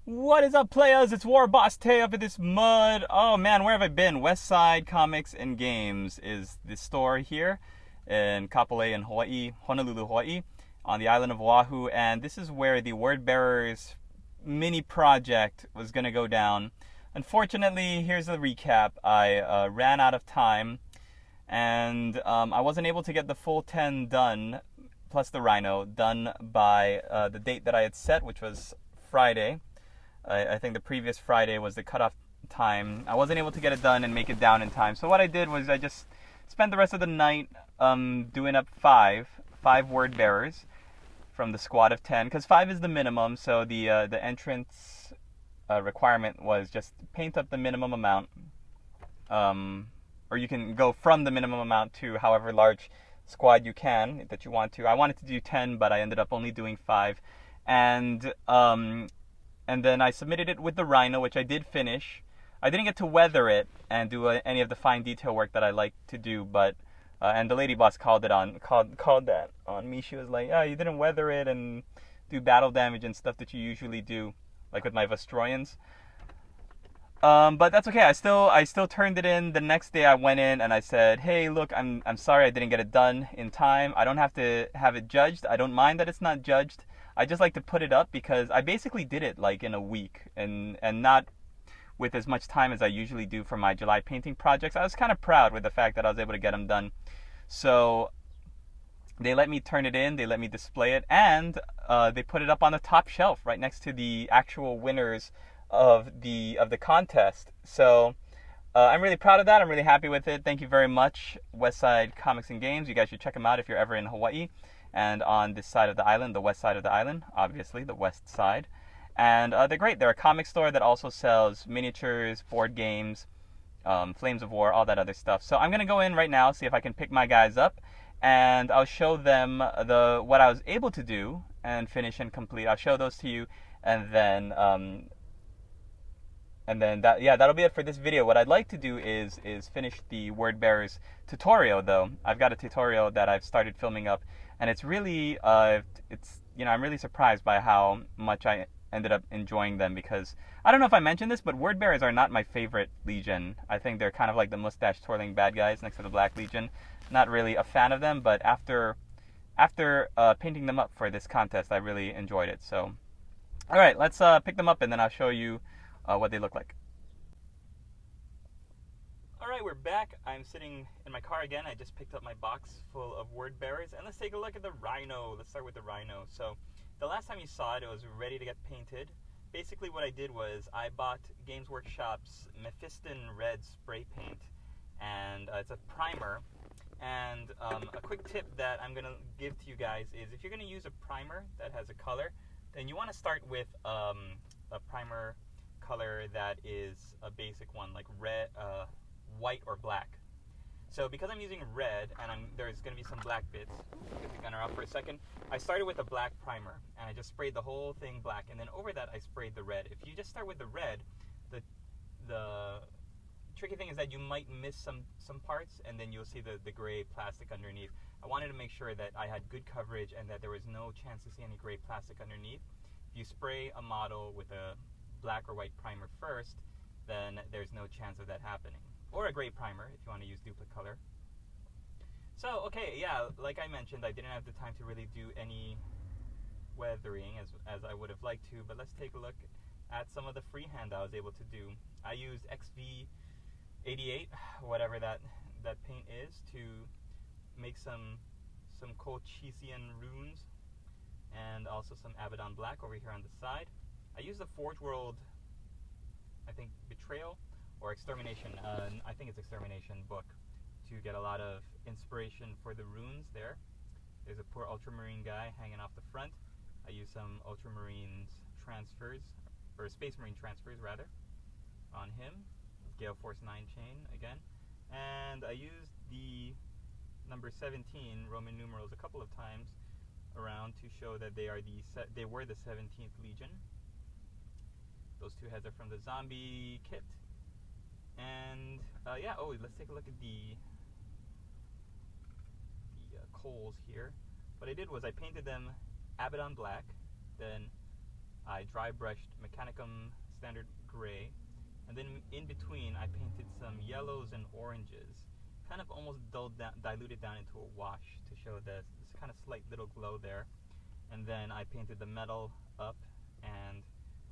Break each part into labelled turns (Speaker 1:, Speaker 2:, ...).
Speaker 1: What is up, players? It's War Boss Tay up in this mud. Oh man, where have I been? West Side Comics and Games is the store here in Kapolei in Hawaii, Honolulu, Hawaii, on the island of Oahu. And this is where the Word Bearers mini project was going to go down. Unfortunately, here's the recap. I ran out of time and I wasn't able to get the full 10 done, plus the Rhino, done by the date that I had set, which was Friday. I think the previous Friday was the cutoff time. I wasn't able to get it done and make it down in time. So what I did was I just spent the rest of the night doing up five word bearers from the squad of 10, because 5 is the minimum. So the entrance requirement was just paint up the minimum amount, or you can go from the minimum amount to however large squad you can that you want to. I wanted to do 10, but I ended up only doing 5, and then I submitted it with the Rhino, which I did finish. I didn't get to weather it and do any of the fine detail work that I like to do, but and the lady boss called that on me. She was like, "Oh, you didn't weather it and do battle damage and stuff that you usually do, like with my Vestroyans." But that's okay. I still turned it in. The next day I went in and I said, "Hey, look, I'm sorry I didn't get it done in time. I don't have to have it judged. I don't mind that it's not judged. I just like to put it up because I basically did it like in a week and not with as much time as I usually do for my July painting projects. I was kind of proud with the fact that I was able to get them done. So they let me turn it in, they let me display it, and they put it up on the top shelf right next to the actual winners of the contest. So I'm really proud of that. I'm really happy with it. Thank you very much, Westside Comics and Games. You guys should check them out if you're ever in Hawaii and on this side of the island, the west side of the island, obviously the west side. And they're great. They're a comic store that also sells miniatures, board games, Flames of War, all that other stuff. So I'm gonna go in right now, see if I can pick my guys up, and I'll show them the what I was able to do and finish and complete. I'll show those to you, and then that'll be it for this video. What I'd like to do is finish the Word Bearers tutorial though. I've got a tutorial that I've started filming up, and it's really I'm really surprised by how much I ended up enjoying them, because I don't know if I mentioned this, but Word Bearers are not my favorite Legion. I think they're kind of like the mustache twirling bad guys next to the Black Legion. Not really a fan of them, but after painting them up for this contest, I really enjoyed it. So all right, let's pick them up and then I'll show you what they look like. All right, we're back. I'm sitting in my car again. I just picked up my box full of Word Bearers, and let's take a look at the Rhino. Let's start with the Rhino. So the last time you saw it, it was ready to get painted. Basically what I did was I bought Games Workshop's Mephiston Red spray paint, and it's a primer. And a quick tip that I'm going to give to you guys is, if you're going to use a primer that has a color, then you want to start with a primer color that is a basic one, like red, white, or black. So because I'm using red, and there's going to be some black bits, get the gunner off for a second, I started with a black primer, and I just sprayed the whole thing black, and then over that I sprayed the red. If you just start with the red, the tricky thing is that you might miss some parts, and then you'll see the gray plastic underneath. I wanted to make sure that I had good coverage and that there was no chance to see any gray plastic underneath. If you spray a model with a black or white primer first, then there's no chance of that happening. Or a gray primer if you want to use duplicate color. So, okay, yeah, like I mentioned, I didn't have the time to really do any weathering as I would have liked to, but let's take a look at some of the freehand I was able to do. I used XV88, whatever that paint is, to make some Colchisian runes, and also some Abaddon Black over here on the side. I used the Forge World, I think, Betrayal or Extermination, I think it's Extermination book, to get a lot of inspiration for the runes there. There's a poor Ultramarine guy hanging off the front. I used some Ultramarines transfers, or Space Marine transfers rather, on him. Gale Force 9 chain again. And I used the number 17 Roman numerals a couple of times around to show that they were the 17th Legion. Those two heads are from the zombie kit. And let's take a look at the coals here. What I did was I painted them Abaddon Black, then I dry brushed Mechanicum Standard Gray, and then in between I painted some yellows and oranges, kind of almost diluted down into a wash to show this kind of slight little glow there. And then I painted the metal up and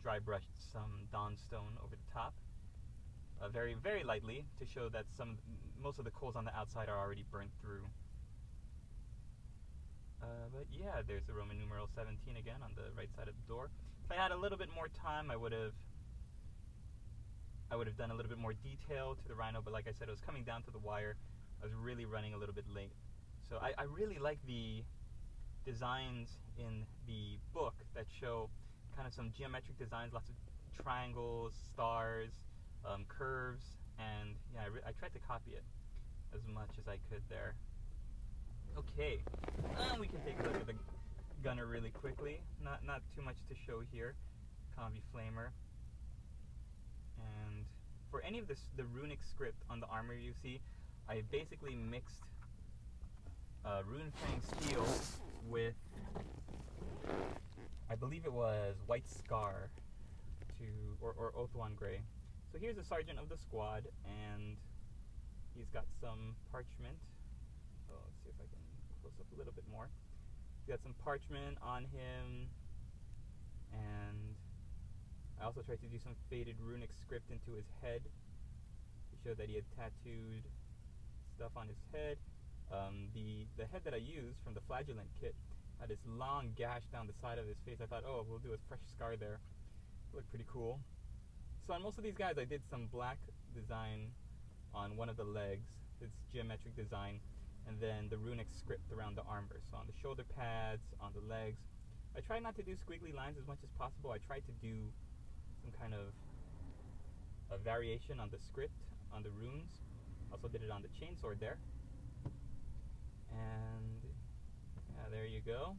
Speaker 1: dry brushed some Dawnstone over the top, very, very lightly, to show that most of the coals on the outside are already burnt through. But yeah, there's the Roman numeral 17 again on the right side of the door. If I had a little bit more time, I would have done a little bit more detail to the rhino, but like I said, it was coming down to the wire. I was really running a little bit late. So I really like the designs in the book that show kind of some geometric designs, lots of triangles, stars, curves, and yeah, I tried to copy it as much as I could there. Okay, we can take a look at the gunner really quickly. Not too much to show here. Combi Flamer. And for any of the runic script on the armor you see, I basically mixed Runefang steel with, I believe it was White Scar or Othwan Gray. So here's the sergeant of the squad, and he's got some parchment. Oh, let's see if I can close up a little bit more. He's got some parchment on him, and I also tried to do some faded runic script into his head to show that he had tattooed stuff on his head. The head that I used from the Flagellant kit had this long gash down the side of his face. I thought, oh, we'll do a fresh scar there. It looked pretty cool. So on most of these guys, I did some black design on one of the legs, this geometric design, and then the runic script around the armor. So on the shoulder pads, on the legs. I tried not to do squiggly lines as much as possible. I tried to do some kind of a variation on the script, on the runes. Also did it on the chainsword there. And yeah, there you go.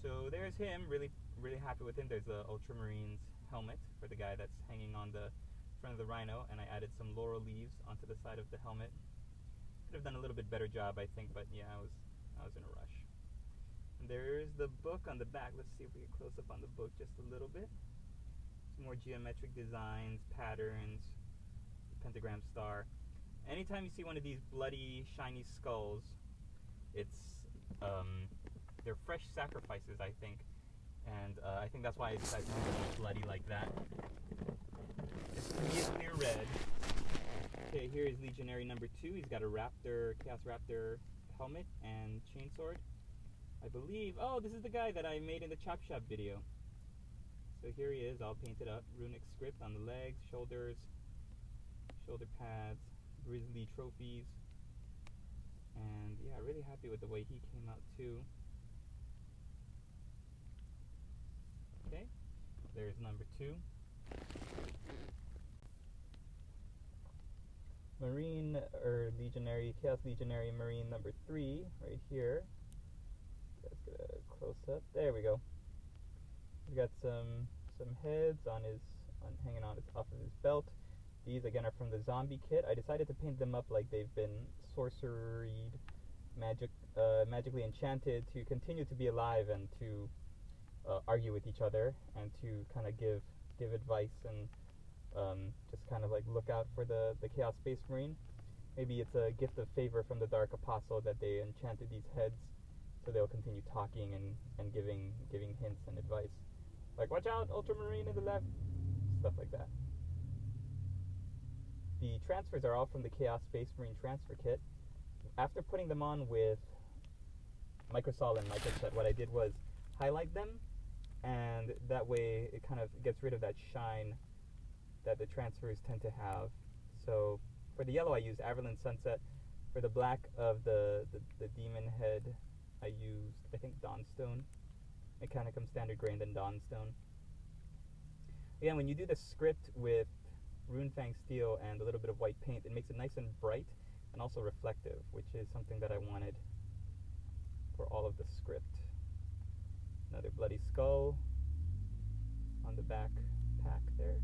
Speaker 1: So there's him, really happy with him. There's the Ultramarines helmet for the guy that's hanging on the front of the rhino, and I added some laurel leaves onto the side of the helmet. Could have done a little bit better job, I think, but yeah, I was in a rush. And there's the book on the back. Let's see if we get close up on the book just a little bit. Some more geometric designs, patterns, pentagram star. Anytime you see one of these bloody, shiny skulls, they're fresh sacrifices, I think. And I think that's why I decided to make them bloody like that. It's immediately red. Okay, here is Legionary number 2. He's got a Raptor, Chaos Raptor helmet and chainsword. I believe, oh, this is the guy that I made in the Chop Shop video. So here he is, all painted up. Runic script on the legs, shoulders, shoulder pads, grizzly trophies. And yeah, really happy with the way he came out too. Okay, there's number 2. Marine, or Legionary, Chaos Legionary Marine number 3, right here. Let's get a close up. There we go. He's got some heads on hanging on off of his belt. These again are from the zombie kit. I decided to paint them up like they've been sorceried, magically enchanted to continue to be alive and to argue with each other and to kind of give advice and just kind of like look out for the Chaos Space Marine. Maybe it's a gift of favor from the Dark Apostle that they enchanted these heads so they'll continue talking and giving hints and advice. Like, watch out, Ultramarine in the left, stuff like that. The transfers are all from the Chaos Space Marine transfer kit. After putting them on with Microsol and Microset, what I did was highlight them, and that way it kind of gets rid of that shine that the transfers tend to have. So for the yellow I used Averland Sunset. For the black of the demon head I used, I think, Dawnstone. Mechanicum Standard Gray and then Dawnstone. Again, when you do the script with Runefang steel and a little bit of white paint, it makes it nice and bright and also reflective, which is something that I wanted for all of the script. Another bloody skull on the back pack there.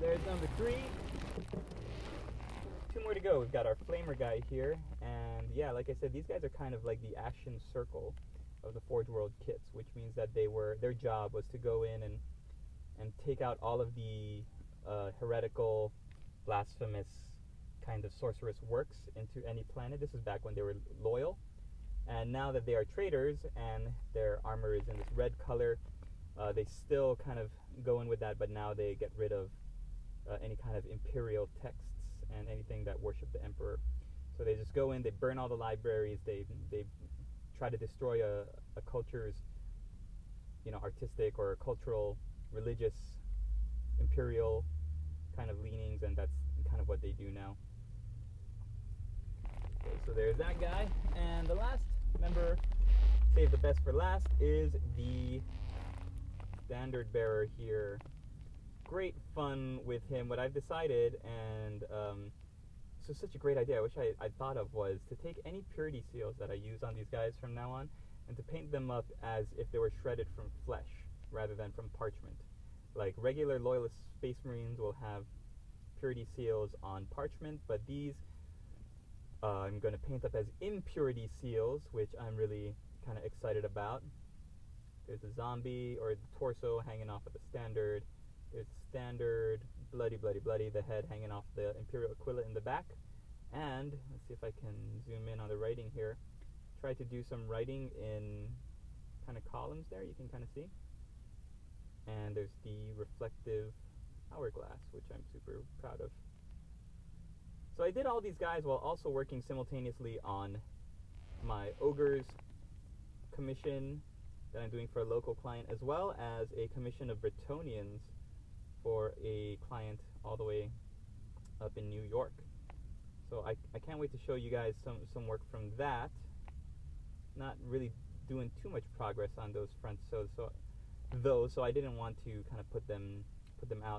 Speaker 1: There's number 3. 2 more to go. We've got our flamer guy here, and yeah, like I said, these guys are kind of like the Ashen Circle of the Forge World kits, which means that their job was to go in and take out all of the heretical, blasphemous kind of sorcerous works into any planet. This is back when they were loyal. And now that they are traitors and their armor is in this red color, they still kind of go in with that, but now they get rid of any kind of imperial texts and anything that worship the emperor. So they just go in, they burn all the libraries, they try to destroy a culture's, artistic or cultural, religious, imperial kind of leanings, and that's kind of what they do now. Okay, so there's that guy, and the last member, save the best for last, is the standard bearer here. Great fun with him. What I've decided, and this is such a great idea, I wish I'd thought of, was to take any purity seals that I use on these guys from now on and to paint them up as if they were shredded from flesh rather than from parchment. Like regular loyalist Space Marines will have purity seals on parchment, but these I'm going to paint up as impurity seals, which I'm really kind of excited about. There's a zombie, or the torso hanging off of the standard. There's the standard, bloody, bloody, bloody, the head hanging off the Imperial Aquila in the back. And, let's see if I can zoom in on the writing here. Try to do some writing in kind of columns there, you can kind of see. And there's the reflective hourglass, which I'm super proud of. So I did all these guys while also working simultaneously on my Ogres commission that I'm doing for a local client, as well as a commission of Bretonians for a client all the way up in New York. So I can't wait to show you guys some work from that. Not really doing too much progress on those fronts, so I didn't want to kind of put them out